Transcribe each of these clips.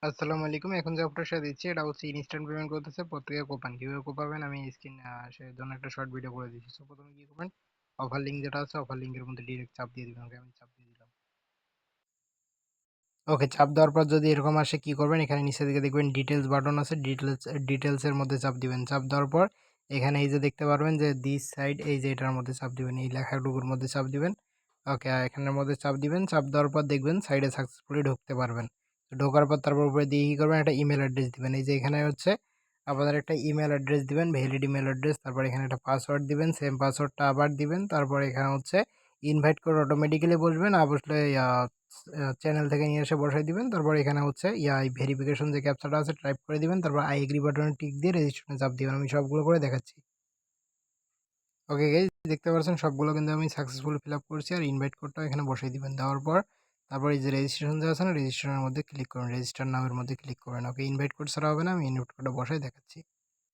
আসসালামু আলাইকুম। এখন যে অফারটা দিচ্ছি এটা হচ্ছে ইনস্ট্যান্ট পেমেন্ট করতেছে প্রত্যেকে কোপান। কিভাবে কোপাবেন আমি স্ক্রিন সেজন্য একটা শর্ট ভিডিও করে দিচ্ছি। সো প্রথমে কি করবেন, অফার লিঙ্ক যেটা আছে অফার লিঙ্কের মধ্যে ডিরেক্ট চাপ দিয়ে দিবেন। ওকে, আমি চাপ দিয়ে দিলাম। ওকে, চাপ দেওয়ার পর যদি এরকম আসে কি করবেন, এখানে নিচের দিকে দেখবেন ডিটেলস বাটন আছে, ডিটেলসের মধ্যে চাপ দিবেন। চাপ দেওয়ার পর এখানে এই যে দেখতে পারবেন যে দিস সাইড, এই যে এটার মধ্যে চাপ দিবেন, এই লেখাটুকুর মধ্যে চাপ দিবেন। ওকে, এখানের মধ্যে চাপ দিবেন। চাপ দেওয়ার পর দেখবেন সাইডে সাকসেসফুলি ঢুকতে পারবেন। তো ঢোকার পর তারপর উপরে দিয়ে কী করবেন, একটা ইমেল অ্যাড্রেস দিবেন। এই যে এখানে হচ্ছে আপনাদের একটা ইমেল অ্যাড্রেস দিবেন, ভ্যালিড ইমেল অ্যাড্রেস। তারপর এখানে একটা পাসওয়ার্ড দিবেন, সেম পাসওয়ার্ডটা আবার দিবেন। তারপর এখানে হচ্ছে ইনভাইট করে অটোমেটিক্যালি বসবেন, আর বসলে চ্যানেল থেকে নিয়ে এসে বসাই দিবেন। তারপর এখানে হচ্ছে এই ভেরিফিকেশন যে ক্যাপচাটা আছে টাইপ করে দিবেন। তারপর আই এগ্রি বাটনে টিক দিয়ে রেজিস্ট্রেশনে চাপ দিবেন। আমি সবগুলো করে দেখাচ্ছি। ওকে গাইজ, দেখতে পাচ্ছেন সবগুলো কিন্তু আমি সাকসেসফুলি ফিল আপ করছি। আর ইনভাইট কোডটাও এখানে বসাই দিবেন। দেওয়ার পর তারপর এই যে রেজিস্ট্রেশন যে আছে না, রেজিস্ট্রেশনের মধ্যে ক্লিক করবেন, রেজিস্টার নামের মধ্যে ক্লিক করবেন। ওকে, ইনভাইট কোড ছাড়া হবে না, আমি ইনভাইট কোডটা বসাই দেখাচ্ছি।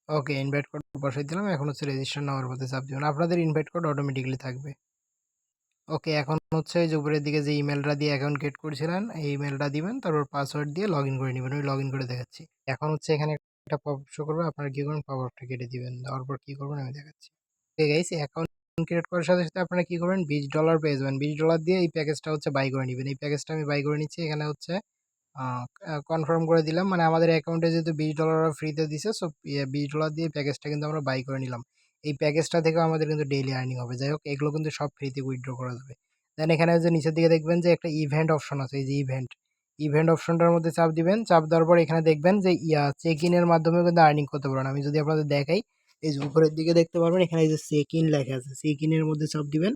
ওকে, ইনভাইট কোড বসাই দিলাম। এখন হচ্ছে রেজিস্টার নামের মধ্যে চাপ দিবেন, আপনাদের ইনভাইট কোড অটোমেটিক্যালি থাকবে। ওকে, এখন হচ্ছে এই যে উপরের দিকে যে ইমেলটা দিয়ে অ্যাকাউন্ট ক্রিয়েট করেছিলেন এই ইমেলটা দিবেন, তারপর পাসওয়ার্ড দিয়ে লগ ইন করে নেবেন। আমি লগ ইন করে দেখাচ্ছি। এখন হচ্ছে এখানে একটা পপ শো করবে, আপনারা কি করবেন, পপ আপটা কেটে দিবেন। দেওয়ার পর কি করবেন আমি দেখাচ্ছি। ওকে গাইস, অ্যাকাউন্ট ক্রিয়েট করার সাথে সাথে আপনারা কি করবেন, $20 পেয়ে যাবেন। $20 দিয়ে এই প্যাকেজটা হচ্ছে বাই করে নেবেন। এই প্যাকেজটা আমি বাই করে নিচ্ছি। এখানে হচ্ছে কনফার্ম করে দিলাম, মানে আমাদের অ্যাকাউন্টে যেহেতু $20 ফ্রিতে দিছে, সো $20 দিয়ে প্যাকেজটা কিন্তু আমরা বাই করে নিলাম। এই প্যাকেজটা থেকেও আমাদের কিন্তু ডেইলি আর্নিং হবে। যাই হোক, এগুলো কিন্তু সব ফ্রিতে উইথড্র করা যাবে। দেন এখানে যে নিচের দিকে দেখবেন যে একটা ইভেন্ট অপশন আছে, এই যে ইভেন্ট অপশনটার মধ্যে চাপ দিবেন। চাপ দেওয়ার পর এখানে দেখবেন যে চেক ইনের মাধ্যমে কিন্তু আর্নিং করতে পারবেন। আমি যদি আপনাদের দেখাই, এই যে উপরের দিকে দেখতে পারবেন এখানে এই যে চেক ইন লেখা আছে, চেক ইনের মধ্যে চাপ দিবেন।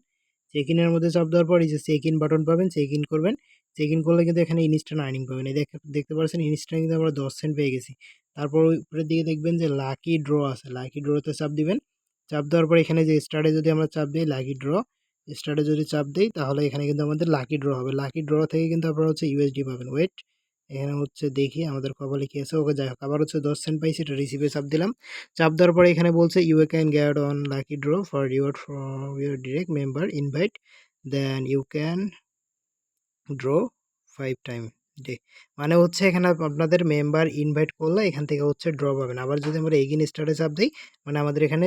চেক ইনের মধ্যে চাপ দেওয়ার পর এই যে চেক ইন বাটন পাবেন, চেক ইন করবেন। চেক ইন করলে কিন্তু এখানে ইনস্ট্যান্ট আর্নিং পাবেন। এই দেখতে পাচ্ছেন ইনস্ট্যান্ট কিন্তু আমরা 10 সেন্ট পেয়ে গেছি। তারপর উপরের দিকে দেখবেন যে লাকি ড্র আছে, লাকি ড্রতে চাপ দিবেন। চাপ দেওয়ার পর এখানে যে স্টার্টে যদি আমরা চাপ দিই, লাকি ড্র স্টার্টে যদি চাপ দিই, তাহলে এখানে কিন্তু আমাদের লাকি ড্র হবে। লাকি ড্র থেকে কিন্তু আপনারা হচ্ছে ইউএসডি পাবেন। ওয়েট, এখানে হচ্ছে দেখি আমাদের কপালে কি আছে। ওকে, যাই হোক, আবার হচ্ছে 10 সেন্ট পাইছি, এটা রিসিভে চাপ দিলাম। চাপ দেওয়ার পরে এখানে বলছে you can get on lucky draw for reward from your direct member invite, then you can draw 5 time day. মানে হচ্ছে এখানে আপনাদের মেম্বার ইনভাইট করলে এখান থেকে হচ্ছে ড্র পাবেন। আবার যদি আমরা এগেইন স্টার্টে চাপ দিই, মানে আমাদের এখানে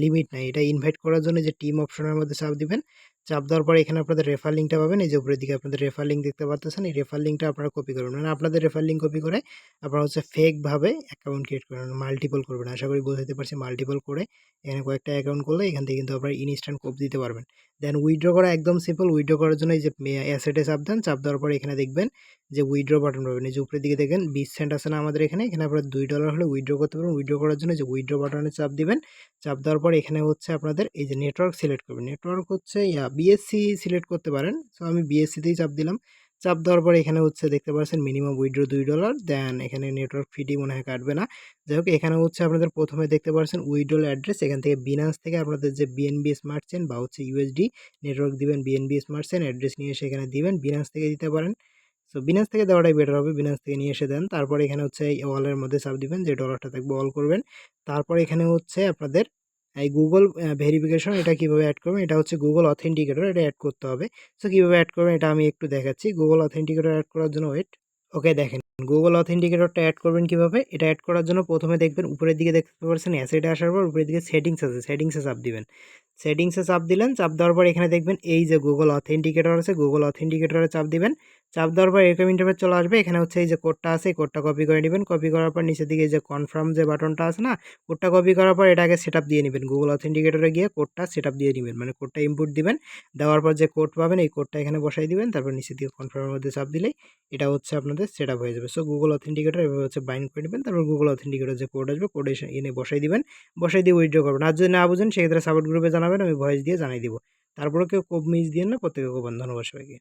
লিমিট নাই। এটা ইনভাইট করার জন্য যে টিম অপশনের মধ্যে চাপ দিবেন। চাপ দেওয়ার পরে এখানে আপনাদের রেফার লিঙ্কটা পাবেন। এই যে উপরের দিকে আপনাদের রেফার লিঙ্ক দেখতে পাচ্ছেন, এই রেফার লিঙ্কটা আপনারা কপি করবেন। মানে আপনাদের রেফার লিঙ্ক কপি করে আপনারা হচ্ছে ফেকভাবে অ্যাকাউন্ট ক্রিয়েট করবেন, মাল্টিপল করবেন। আশা করি বোঝাতে পারছি। মাল্টিপল করে এখানে কয়েকটা অ্যাকাউন্ট করলে এখান থেকে কিন্তু আপনারা ইনস্ট্যান্ট কোপ দিতে পারবেন। দেন উইথড্র করা একদম সিম্পল। উইথড্র করার জন্য এই যে অ্যাসেটে চাপ দেন। চাপ দেওয়ার পরে এখানে দেখবেন যে উইথড্র বাটন পাবেন। এই যে উপরের দিকে দেখেন 20 সেন্ট আছে না আমাদের এখানে। এখানে আপনারা $2 হলে উইথড্র করতে পারবেন। উইথড্র করার জন্য যে উইথড্র বাটনে চাপ দিবেন। চাপ দেওয়ার পর এখানে হচ্ছে আপনাদের এই যে নেটওয়ার্ক সিলেক্ট করবেন। নেটওয়ার্ক হচ্ছে বিএসসি সিলেক্ট করতে পারেন। সো আমি বিএসসিতেই চাপ দিলাম। চাপ দেওয়ার পরে এখানে হচ্ছে দেখতে পাচ্ছেন মিনিমাম উইথড্র $2। দেন এখানে নেটওয়ার্ক ফিটি মনে হয় কাটবে না। যাই হোক, এখানে হচ্ছে আপনাদের প্রথমে দেখতে পাচ্ছেন উইথড্রল অ্যাড্রেস। এখান থেকে বিনান্স থেকে আপনাদের যে বিএনবি স্মার্ট চেন বা হচ্ছে ইউএসডি নেটওয়ার্ক দিবেন, বিএনবি স্মার্ট চেন অ্যাড্রেস নিয়ে এসে এখানে দিবেন। বিনান্স থেকে দিতে পারেন, সো বিনান্স থেকে দেওয়াটাই বেটার হবে। বিনান্স থেকে নিয়ে এসে দেন। তারপরে এখানে হচ্ছে এই ওয়ালের মধ্যে চাপ দিবেন, যে ডলারটা থাকবে অল করবেন। তারপরে এখানে হচ্ছে আপনাদের এই গুগল ভেরিফিকেশন, এটা কিভাবে অ্যাড করবেন, এটা হচ্ছে গুগল অথেন্টিকেটর, এটা অ্যাড করতে হবে। সো কীভাবে অ্যাড করবেন এটা আমি একটু দেখাচ্ছি। গুগল অথেন্টিকেটর অ্যাড করার জন্য ওয়েট। ওকে, দেখেন গুগল অথেন্টিকেটরটা অ্যাড করবেন কীভাবে। এটা অ্যাড করার জন্য প্রথমে দেখবেন উপরের দিকে দেখতে পাচ্ছেন অ্যাসেটে আসার পর উপরের দিকে সেটিংস আছে, সেটিংসে চাপ দিবেন। সেটিংসে চাপ দিলেন। চাপ দেওয়ার পর এখানে দেখবেন এই যে গুগল অথেন্টিকেটর আছে, গুগল অথেন্টিকেটরে চাপ দিবেন। চাপ দেওয়ার পর এরকম ইন্টারফেস চলে আসবে। এখানে হচ্ছে এই যে কোডটা আছে, এই কোডটা কপি করে নেবেন। কপি করার পর নিচের দিকে এই যে কনফার্ম যে বাটনটা আছে না, কোডটা কপি করার পর এটাকে সেট আপ দিয়ে নেবেন। গুগল অথেন্টিকেটরে গিয়ে কোডটা সেট আপ দিয়ে নেবেন, মানে কোডটা ইনপুট দিবেন। দেওয়ার পর যে কোড পাবেন এই কোডটা এখানে বসাই দিবেন। তারপর নিচের দিকে কনফার্মের মধ্যে চাপ দিলেই এটা হচ্ছে আপনাদের সেট আপ হয়ে যাবে। সো গুগল অথেন্টিকেটর এভাবে হচ্ছে বাইন্ড করে নেবেন। তারপর গুগল অথেন্টিকেটর যে কোড আসবে, কোড এনে বসাই দিবেন। বসাই দিয়ে উইথড্র করবেন। আর যদি না বুঝেন সেক্ষেত্রে সাপোর্ট গ্রুপে জানাবেন, আমি ভয়েস দিয়ে জানিয়ে দিব। তারপরে কেউ কোপ মিস দিয়ে না, প্রত্যেকে কোপান। ধন্যবাদ সবাইকে।